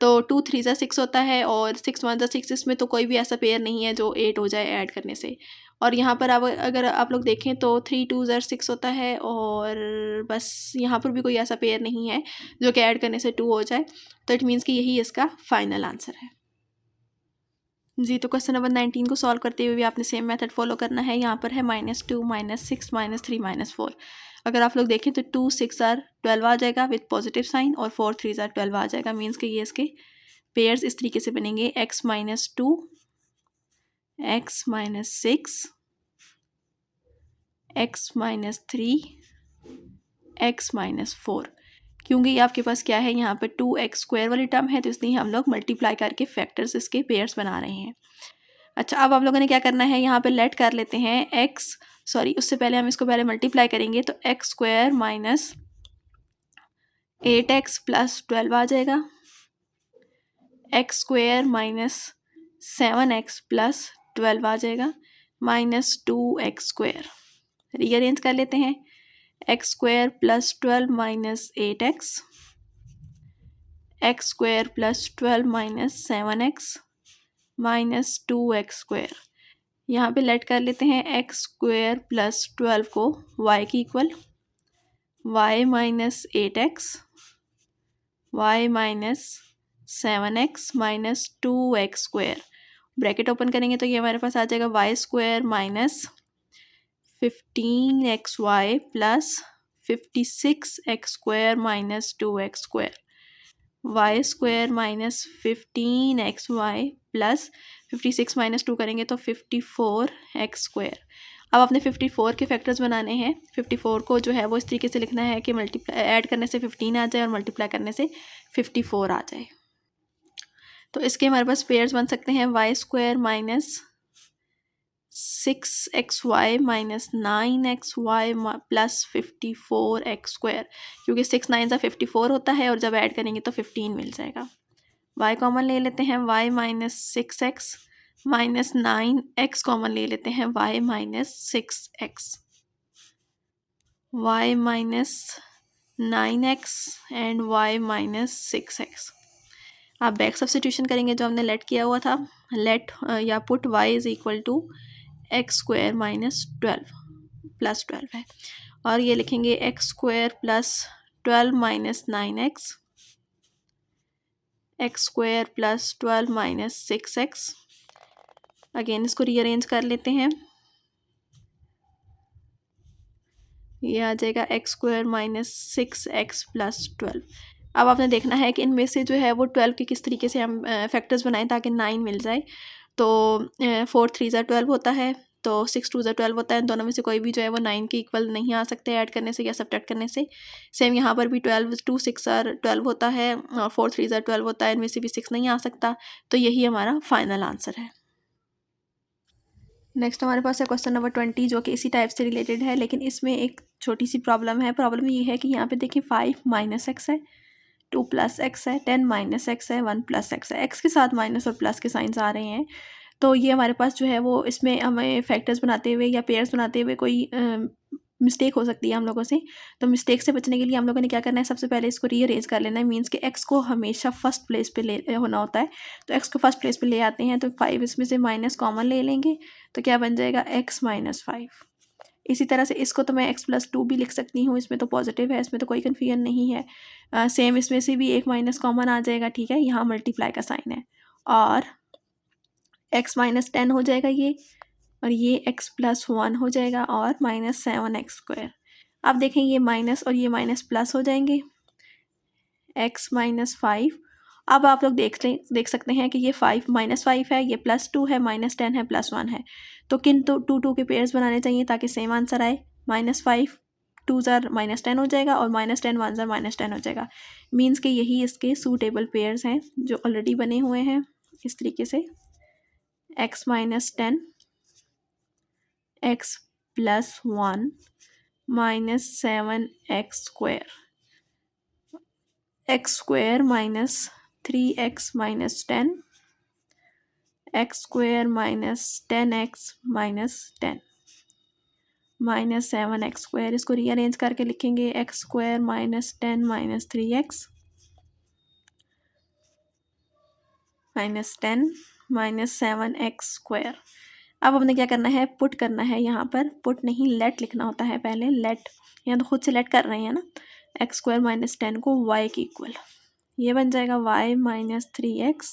तो 2 3 ज़ा 6 होता है, और 6 1 ज़ा 6, इसमें तो कोई भी ऐसा पेयर नहीं है जो 8 हो जाए ऐड करने से। और यहाँ पर अब अगर आप लोग देखें तो 3 2 ज़ा 6 होता है, और बस यहाँ पर भी कोई ऐसा पेयर नहीं है जो कि ऐड करने से 2 हो जाए, तो इट मीन्स कि यही इसका फाइनल आंसर है जी। तो क्वेश्चन नंबर 19 को सॉल्व करते हुए भी आपने सेम मेथड फॉलो करना है। यहाँ पर है -2 -6 -3 -4। अगर आप लोग देखें तो 2 6 आर 12 आ जाएगा विथ पॉजिटिव साइन, और 4 3 आर 12 आ जाएगा। मीन्स कि ये इसके पेयर्स इस तरीके से बनेंगे, x minus 2, x minus 6, x minus 3, x minus 4। क्योंकि ये आपके पास क्या है, यहाँ पे 2x² वाली टर्म है, तो इसलिए हम लोग मल्टीप्लाई करके फैक्टर्स इसके पेयर्स बना रहे हैं। अच्छा, अब आप लोगों ने क्या करना है, यहाँ पे लेट कर लेते हैं उससे पहले हम इसको पहले मल्टीप्लाई करेंगे, तो x² माइनस 8x प्लस 12 आ जाएगा, x² माइनस 7x प्लस 12 आ जाएगा, माइनस 2x²। रीअरेंज कर लेते हैं, x² plus 12 minus 8x, x² plus 12 minus 7x minus 2x²। यहाँ पे लेट कर लेते हैं x² प्लस 12 को y की equal, y minus 8x, y minus 7x minus 2x²। Bracket open करेंगे तो ये हमारे पास आ जाएगा y² minus 15xy plus 56x² minus 2x², y² minus 15xy plus 56 minus 2 करेंगे तो 54x²। अब अपने 54 के फैक्टर्स बनाने हैं। 54 को जो है वो इस तरीके से लिखना है कि ऐड करने से 15 आ जाए और मल्टीप्लाई करने से 54 आ जाए। तो इसके हमारे पास पेयर्स बन सकते हैं, y² minus 6xy minus 9xy plus 54x², क्योंकि 6 9 ज़ा 54 होता है, और जब ऐड करेंगे तो 15 मिल जाएगा। y कॉमन ले लेते हैं, y minus 6x minus 9x common ले लेते हैं, y minus 6x, y minus 9x and y minus 6x। आप बैक सब्स्टिट्यूशन करेंगे जो हमने लेट किया हुआ था, लेट या put y is equal to x² minus 12 plus 12 है, और ये लिखेंगे x² plus 12 minus 9x, x² plus 12 minus 6x। Again इसको रीअरेंज कर लेते हैं, ये आ जाएगा x² माइनस 6x प्लस 12। अब आपने देखना है कि इनमें से जो है वो 12 के किस तरीके से हम फैक्टर्स बनाएं ताकि 9 मिल जाए। तो 4 3 ज़ा 12 होता है, तो 6 2 ज़ा 12 होता है। इन दोनों में से कोई भी जो है वो 9 के इक्वल नहीं आ सकते ऐड करने से या सब्ट्रैक्ट करने से। सेम यहाँ पर भी 12 2 6 आर 12 होता है, और 4 3 ज़ा 12 होता है, इनमें से भी 6 नहीं आ सकता, तो यही हमारा फाइनल आंसर है। नेक्स्ट हमारे पास है क्वेश्चन नंबर 20, जो कि इसी टाइप से रिलेटेड है, लेकिन इसमें एक छोटी सी प्रॉब्लम है। प्रॉब्लम ये है कि यहाँ पे देखिए 5 माइनस एक्स है, 2 प्लस एक्स है, 10 माइनस एक्स है, 1 प्लस एक्स है। एक्स के साथ माइनस और प्लस के साइंस आ रहे हैं, तो ये हमारे पास जो है वो इसमें हमें फैक्टर्स बनाते हुए या पेयर्स बनाते हुए कोई मिस्टेक हो सकती है हम लोगों से। तो मिस्टेक से बचने के लिए हम लोगों ने क्या करना है, सबसे पहले इसको रीअरेंज कर लेना है। मीन्स कि एक्स को हमेशा फर्स्ट प्लेस पे ले होना होता है, तो एक्स को फर्स्ट प्लेस पे ले आते हैं। तो 5 इसमें से माइनस कॉमन ले लेंगे, तो क्या बन जाएगा x माइनस 5। इसी तरह से इसको तो मैं x प्लस 2 भी लिख सकती हूँ, इसमें तो पॉजिटिव है, इसमें तो कोई कन्फ्यूजन नहीं है। सेम इसमें से भी एक माइनस कॉमन आ जाएगा, ठीक है, यहाँ मल्टीप्लाई का साइन है, और x माइनस 10 हो जाएगा ये, और ये x प्लस 1 हो जाएगा, और माइनस 7x²। अब देखें ये माइनस और ये माइनस प्लस हो जाएंगे, x माइनस 5। अब आप लोग देख सकते हैं कि ये 5 माइनस 5 है, ये प्लस 2 है, माइनस 10 है, प्लस 1 है। तो किन तो 2 के पेयर्स बनाने चाहिए ताकि सेम आंसर आए। माइनस 5 2 ज़र माइनस 10 हो जाएगा, और माइनस 10 1 ज़र माइनस 10 हो जाएगा। मीन्स कि यही इसके सूटेबल पेयर्स हैं जो ऑलरेडी बने हुए हैं इस तरीके से, x minus 10 x plus 1 minus 7x² x² minus 3x minus 10 x² minus 10x minus 10 minus 7x²। इसको रीअरेंज करके लिखेंगे x² minus 10 minus 3x minus 10 minus 7x²। अब हमने क्या करना है, पुट करना है। यहाँ पर पुट नहीं, लेट लिखना होता है पहले। लेट, यहाँ तो खुद से लेट कर रहे हैं ना, x² माइनस 10 को y के इक्वल, ये बन जाएगा y minus 3x,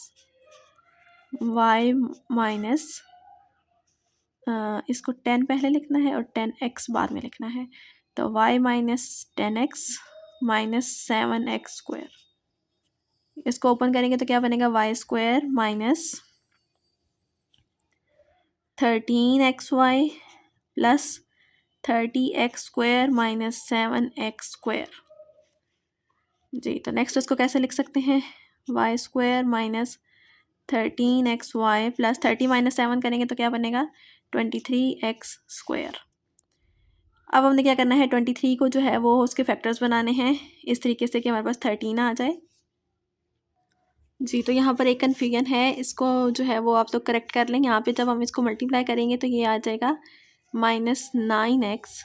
y minus इसको 10 पहले लिखना है और 10x बाद में लिखना है। तो y minus 10x minus 7x²। इसको ओपन करेंगे तो क्या बनेगा, y² minus 13xy plus 30x² minus 7x²। जी, तो नेक्स्ट इसको कैसे लिख सकते हैं, y² minus 13xy plus 30 minus 7 करेंगे तो क्या बनेगा, 23x²। अब हमने क्या करना है, 23 को जो है वो उसके फैक्टर्स बनाने हैं इस तरीके से कि हमारे पास 13 आ जाए। जी, तो यहाँ पर एक कन्फ्यूजन है, इसको जो है वो आप लोग करेक्ट कर लें। यहाँ पे जब हम इसको मल्टीप्लाई करेंगे तो ये आ जाएगा माइनस 9x,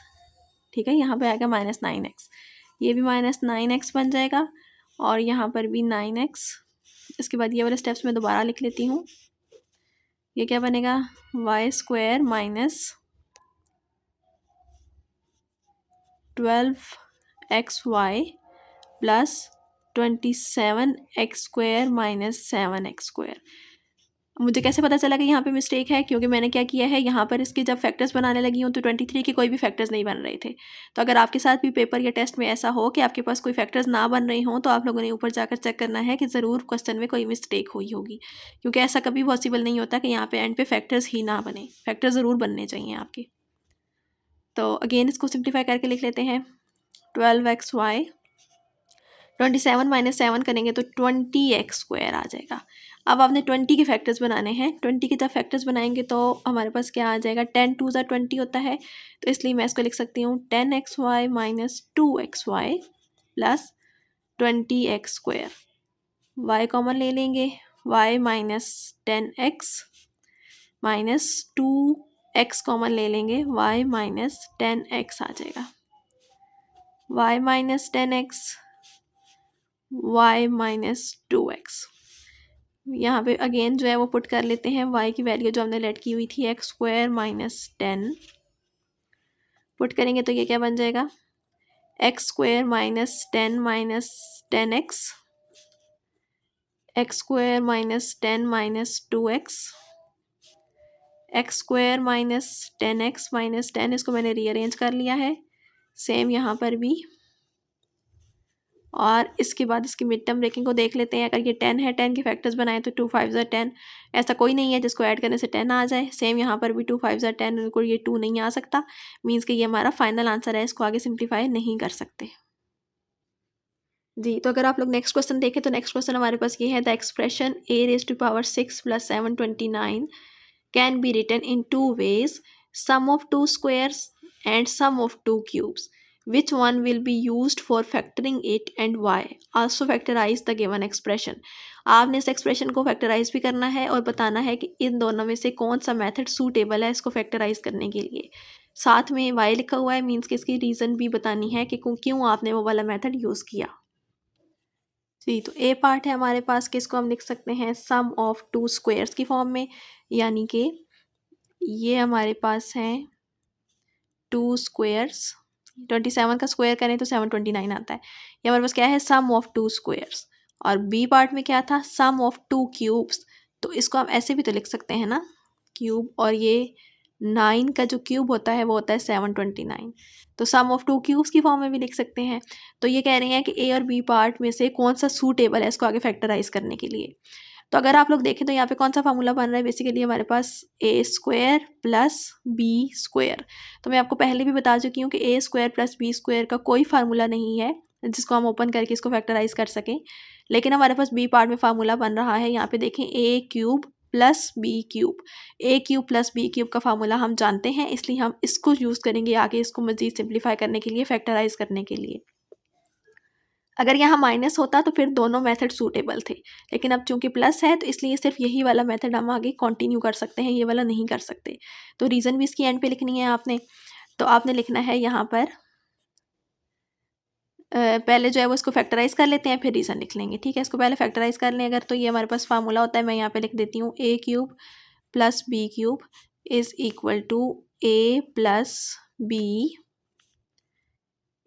ठीक है, यहाँ पे आएगा माइनस 9x, ये भी माइनस 9x बन जाएगा, और यहाँ पर भी 9x। इसके बाद ये वाले स्टेप्स मैं दोबारा लिख लेती हूँ। ये क्या बनेगा, y² minus 12xy plus 27x² minus 7x²। मुझे कैसे पता चला कि यहाँ पे मिस्टेक है, क्योंकि मैंने क्या किया है, यहाँ पर इसके जब फैक्टर्स बनाने लगी हूँ तो 23 के कोई भी फैक्टर्स नहीं बन रहे थे। तो अगर आपके साथ भी पेपर या टेस्ट में ऐसा हो कि आपके पास कोई फैक्टर्स ना बन रहे हों, तो आप लोगों ने ऊपर जाकर चेक करना है कि ज़रूर क्वेश्चन में कोई मिस्टेक हुई होगी, क्योंकि ऐसा कभी पॉसिबल नहीं होता कि यहाँ पे एंड पे फैक्टर्स ही ना बने। फैक्टर ज़रूर बनने चाहिए आपके। तो अगेन इसको सिंप्लीफाई करके लिख लेते हैं, 12xy 27 माइनस 7 करेंगे तो 20x² आ जाएगा। अब आपने 20 के फैक्टर्स बनाने हैं। 20 के जब फैक्टर्स बनाएंगे तो हमारे पास क्या आ जाएगा, 10 2 ज़ा 20 होता है, तो इसलिए मैं इसको लिख सकती हूँ 10xy minus 2xy plus 20x²। y common ले लेंगे, y minus 10x minus 2x common ले लेंगे, y माइनस 10x आ जाएगा, y minus 10x y minus 2x। यहाँ पे अगेन जो है वो पुट कर लेते हैं, y की वैल्यू जो हमने लेट की हुई थी x² माइनस 10, पुट करेंगे तो ये क्या बन जाएगा, x² minus 10 minus 10x, x² minus 10 minus 2x, x² minus 10x minus 10, इसको मैंने रीअरेंज कर लिया है, सेम यहाँ पर भी। और इसके बाद इसकी मिड टर्म ब्रेकिंग को देख लेते हैं। अगर ये 10 है, 10 के फैक्टर्स बनाए तो 2 5 ज़ा 10, ऐसा कोई नहीं है जिसको ऐड करने से 10 आ जाए। सेम यहाँ पर भी 2 5 ज़ा 10, को ये 2 नहीं आ सकता, मीन्स कि ये हमारा फाइनल आंसर है, इसको आगे सिंप्लीफाई नहीं कर सकते। जी, तो अगर आप लोग नेक्स्ट क्वेश्चन देखें तो नेक्स्ट क्वेश्चन हमारे पास ये है, the expression a⁻6 + 729 can be written in 2 ways, sum of 2 squares and sum of 2 cubes. which one will be used for factoring it and why? Also factorize the given expression. आपने इस expression को factorise भी करना है और बताना है कि इन दोनों में से कौन सा मेथड सूटेबल है इसको फैक्टराइज करने के लिए। साथ में वाई लिखा हुआ है, मीन्स कि इसकी रीज़न भी बतानी है कि क्यों आपने वो वाला मेथड यूज़ किया। जी, तो ए पार्ट है हमारे पास कि इसको हम लिख सकते हैं सम ऑफ टू स्क्वेयर्स की फॉर्म में, यानी कि ये हमारे पास हैं टू स्क्वेयर्स। 27 का स्क्वायर करें तो 729 आता है। ये हमारे पास क्या है, सम ऑफ टू स्क्वेयर्स। और बी पार्ट में क्या था, सम ऑफ टू क्यूब्स। तो इसको हम ऐसे भी तो लिख सकते हैं ना, क्यूब, और ये 9 का जो क्यूब होता है वो होता है 729। तो सम ऑफ टू क्यूब्स की फॉर्म में भी लिख सकते हैं। तो ये कह रहे हैं कि ए और बी पार्ट में से कौन सा सूटेबल है इसको आगे फैक्टराइज करने के लिए। तो अगर आप लोग देखें तो यहाँ पे कौन सा फार्मूला बन रहा है, बेसिकली हमारे पास ए स्क्वायर प्लस बी स्क्वायर। तो मैं आपको पहले भी बता चुकी हूँ कि ए स्क्वायर प्लस बी स्क्वायर का कोई फार्मूला नहीं है जिसको हम ओपन करके इसको फैक्टराइज कर सकें, लेकिन हमारे पास बी पार्ट में फार्मूला बन रहा है। यहाँ पे देखें ए क्यूब प्लस बी क्यूब, ए क्यूब प्लस बी क्यूब का फार्मूला हम जानते हैं, इसलिए हम इसको यूज़ करेंगे आगे इसको मज़ीद सिंप्लीफाई करने के लिए, फैक्टराइज करने के लिए। अगर यहाँ माइनस होता तो फिर दोनों मेथड सूटेबल थे, लेकिन अब चूंकि प्लस है तो इसलिए सिर्फ यही वाला मेथड हम आगे कंटिन्यू कर सकते हैं, ये वाला नहीं कर सकते। तो रीज़न भी इसकी एंड पे लिखनी है आपने। तो आपने लिखना है यहाँ पर पहले जो है वो इसको फैक्टराइज कर लेते हैं, फिर रीज़न लिख लेंगे। ठीक है, इसको पहले फैक्टराइज कर लें अगर, तो ये हमारे पास फार्मूला होता है, मैं यहाँ पे लिख देती हूँ a cube plus b cube is equal to a plus b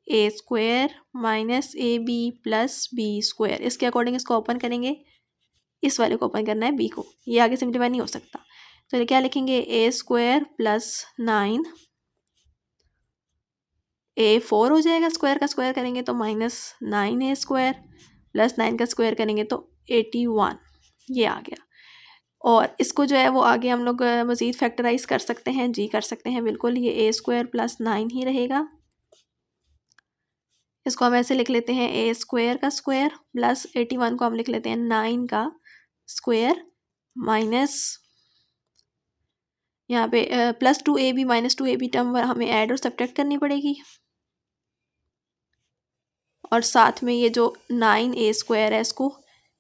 a square minus a b plus b square. इसके अकॉर्डिंग इसको ओपन करेंगे, इस वाले को ओपन करना है बी को, ये आगे सिंप्लीफाई नहीं हो सकता। तो क्या लिखेंगे, ए स्क्वायर प्लस 9, ए 4 हो जाएगा, स्क्वायर का स्क्वायर करेंगे तो माइनस 9 ए स्क्वायर प्लस 9 का स्क्वायर करेंगे तो 81, ये आ गया। और इसको जो है वो आगे हम लोग मज़ीद फैक्टराइज कर सकते हैं, जी कर सकते हैं बिल्कुल। ये ए स्क्वायर प्लस 9 ही रहेगा। इसको हम ऐसे लिख लेते हैं, ए स्क्वायर का स्क्वायर प्लस 81 को हम लिख लेते हैं 9 का स्क्वायर माइनस यहाँ पे plus 2ab minus 2ab term हमें ऐड और सब्ट्रैक्ट करनी पड़ेगी, और साथ में ये जो 9a स्क्वायर है इसको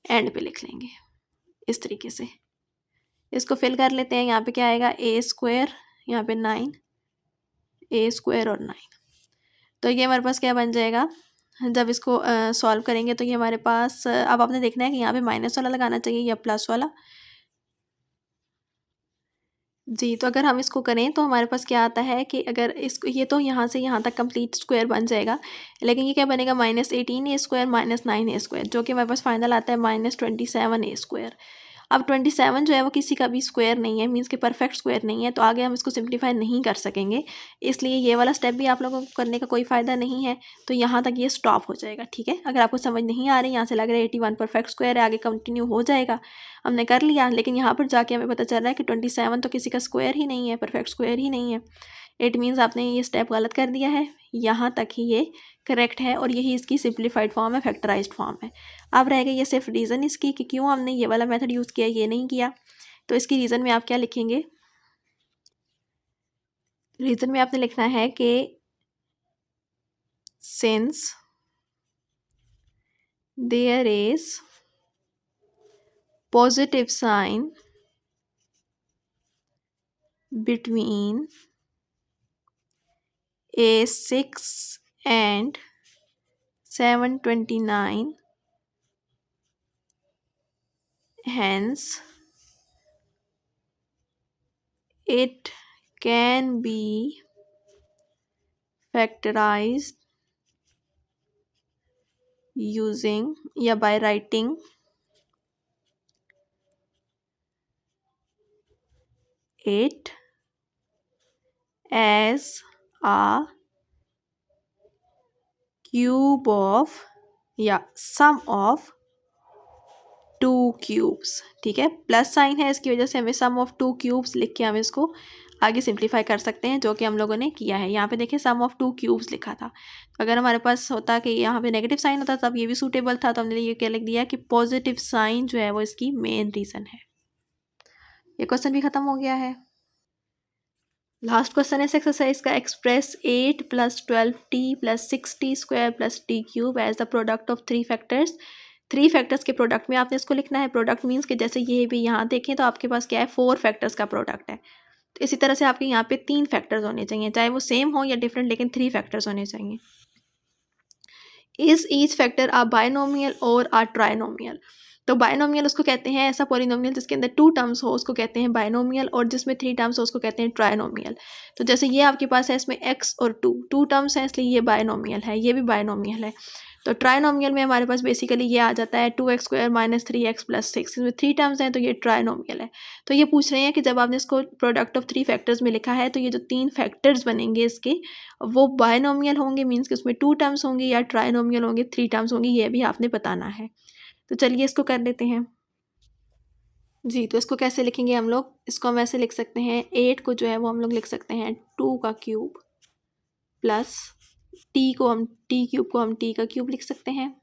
एंड पे लिख लेंगे इस तरीके से। इसको फिल कर लेते हैं, यहाँ पे क्या आएगा, ए स्क्वायर, यहाँ पे 9 ए स्क्वायर और 9। तो ये हमारे पास क्या बन जाएगा, जब इसको सॉल्व करेंगे तो ये हमारे पास अब आपने देखना है कि यहाँ पे माइनस वाला लगाना चाहिए या प्लस वाला। जी, तो अगर हम इसको करें तो हमारे पास क्या आता है कि अगर इसको, ये तो यहाँ से यहाँ तक कंप्लीट स्क्वायर बन जाएगा, लेकिन ये क्या बनेगा, -18 ए स्क्वायर माइनस 9 ए स्क्वायर, जो कि हमारे पास फाइनल आता है -27 ए स्क्वायर। अब 27 जो है वो किसी का भी स्क्वायर नहीं है, मीन्स कि परफेक्ट स्क्वायर नहीं है, तो आगे हम इसको सिंप्लीफाई नहीं कर सकेंगे, इसलिए ये वाला स्टेप भी आप लोगों को करने का कोई फ़ायदा नहीं है। तो यहाँ तक ये स्टॉप हो जाएगा। ठीक है, अगर आपको समझ नहीं आ रही, यहाँ से लग रहा है 81 परफेक्ट स्क्वायर है, आगे कंटिन्यू हो जाएगा, हमने कर लिया, लेकिन यहाँ पर जाके हमें पता चल रहा है कि 27 तो किसी का स्क्वायर ही नहीं है, परफेक्ट स्क्वायर ही नहीं है। इट मीन्स आपने ये स्टेप गलत कर दिया है, यहाँ तक ही ये करेक्ट है और यही इसकी सिंप्लीफाइड फॉर्म है, फैक्टराइज्ड फॉर्म है। अब रह गई ये सिर्फ रीज़न इसकी कि क्यों हमने ये वाला मेथड यूज़ किया, ये नहीं किया। तो इसकी रीज़न में आप क्या लिखेंगे, रीज़न में आपने लिखना है कि since there is positive sign between a 6 and 729, hence it can be factorized using या by writing it as a cube of या sum of टू क्यूब्स। ठीक है, प्लस साइन है, इसकी वजह से हमें सम ऑफ टू क्यूब्स लिख के हम इसको आगे सिंप्लीफाई कर सकते हैं, जो कि हम लोगों ने किया है। यहाँ पे देखिए सम ऑफ टू क्यूब्स लिखा था, तो अगर हमारे पास होता कि यहाँ पे नेगेटिव साइन होता तब ये भी सूटेबल था, तो हमने ये क्या लिख दिया कि पॉजिटिव साइन जो है वो इसकी मेन रीज़न है। ये क्वेश्चन भी ख़त्म हो गया है। लास्ट क्वेश्चन है इस एक्सरसाइज का, express 8 + 12t + 6t² + t³ as the product of three factors. Three factors के प्रोडक्ट में आपने इसको लिखना है। प्रोडक्ट मीन्स कि जैसे ये भी यहाँ देखें तो आपके पास क्या है, 4 फैक्टर्स का प्रोडक्ट है। तो इसी तरह से आपके यहाँ पे 3 फैक्टर्स होने चाहिए, चाहे वो सेम हो या डिफरेंट, लेकिन 3 फैक्टर्स होने चाहिए। Is each factor a binomial और आ ट्राइनोमियल। तो बायनोमियल उसको कहते हैं ऐसा पॉलिनोमियल जिसके अंदर 2 टर्म्स हो, उसको कहते हैं बायनोमियल, और जिसमें 3 टर्म्स हो उसको कहते हैं ट्राइनोमियल। तो जैसे ये आपके पास है, इसमें x और 2 टर्म्स हैं, इसलिए ये बायनोमियल है, ये भी बायनोमियल है। तो ट्राइनोमियल में हमारे पास बेसिकली ये आ जाता है 2x² - 3x + 6, इसमें 3 टर्म्स हैं, तो ये ट्राइनोमियल है। तो ये पूछ रहे हैं कि जब आपने इसको प्रोडक्ट ऑफ 3 फैक्टर्स में लिखा है तो ये जो 3 फैक्टर्स बनेंगे इसके, वो बायनोमियल होंगे, मीन्स कि उसमें 2 टर्म्स होंगे, या ट्राइनोमियल होंगे, 3 टर्म्स होंगे, ये भी आपने बताना है। तो चलिए इसको कर लेते हैं जी। तो इसको कैसे लिखेंगे हम लोग, इसको हम ऐसे लिख सकते हैं, 8 को जो है वो हम लोग लिख सकते हैं 2³ प्लस टी³ को हम t³ लिख सकते हैं,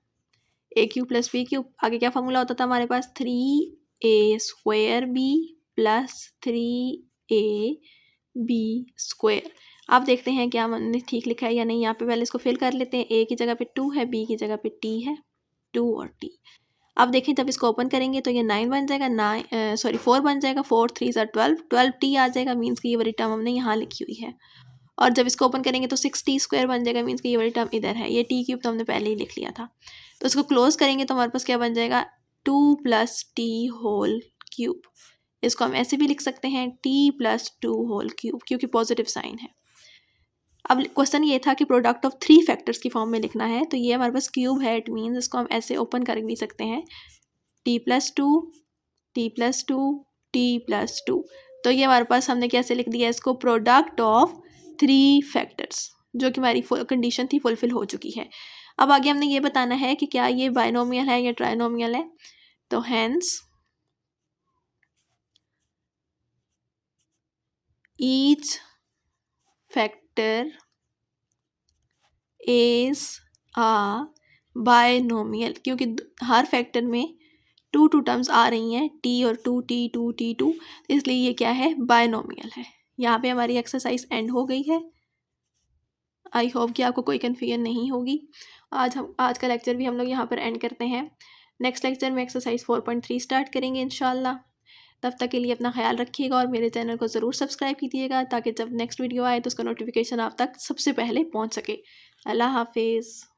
a³ + b³। आगे क्या फॉर्मूला होता था हमारे पास, 3a² + 3ab²। अब देखते हैं क्या हमने ठीक लिखा है या नहीं। यहाँ पे पहले इसको फिल कर लेते हैं, a की जगह पे 2 है, b की जगह पे t है, 2 और t। अब देखें जब इसको ओपन करेंगे तो ये 9 बन जाएगा, 4 बन जाएगा, 4 3 12, 12t आ जाएगा, मीन्स कि ये वाली टर्म हमने यहाँ लिखी हुई है। और जब इसको ओपन करेंगे तो 6t² बन जाएगा, मीन्स कि ये वाली टर्म इधर है, ये t³ तो हमने पहले ही लिख लिया था। तो इसको क्लोज करेंगे तो हमारे पास क्या बन जाएगा, 2 + t³। इसको हम ऐसे भी लिख सकते हैं, t + 2³ क्योंकि पॉजिटिव साइन है। अब क्वेश्चन ये था कि प्रोडक्ट ऑफ 3 फैक्टर्स की फॉर्म में लिखना है, तो ये हमारे पास क्यूब है, इट मीन्स इसको हम ऐसे ओपन कर भी सकते हैं, t + 2 t + 2 t + 2। तो ये हमारे पास हमने कैसे लिख दिया इसको, प्रोडक्ट ऑफ 3 फैक्टर्स, जो कि हमारी कंडीशन थी फुलफिल हो चुकी है। अब आगे हमने ये बताना है कि क्या ये बायनोमियल है या ट्राइनोमियल है। तो hence each factor is a binomial, क्योंकि हर फैक्टर में 2 टर्म्स आ रही हैं, t और 2t2t2, इसलिए ये क्या है, बायनोमियल है। यहाँ पे हमारी एक्सरसाइज एंड हो गई है। आई होप कि आपको कोई कन्फ्यूजन नहीं होगी। आज का लेक्चर भी हम लोग यहाँ पर एंड करते हैं। नेक्स्ट लेक्चर में एक्सरसाइज 4.3 स्टार्ट करेंगे इंशाल्लाह। तब तक के लिए अपना ख्याल रखिएगा और मेरे चैनल को ज़रूर सब्सक्राइब कीजिएगा, ताकि जब नेक्स्ट वीडियो आए तो उसका नोटिफिकेशन आप तक सबसे पहले पहुँच सके। अल्लाह हाफिज़।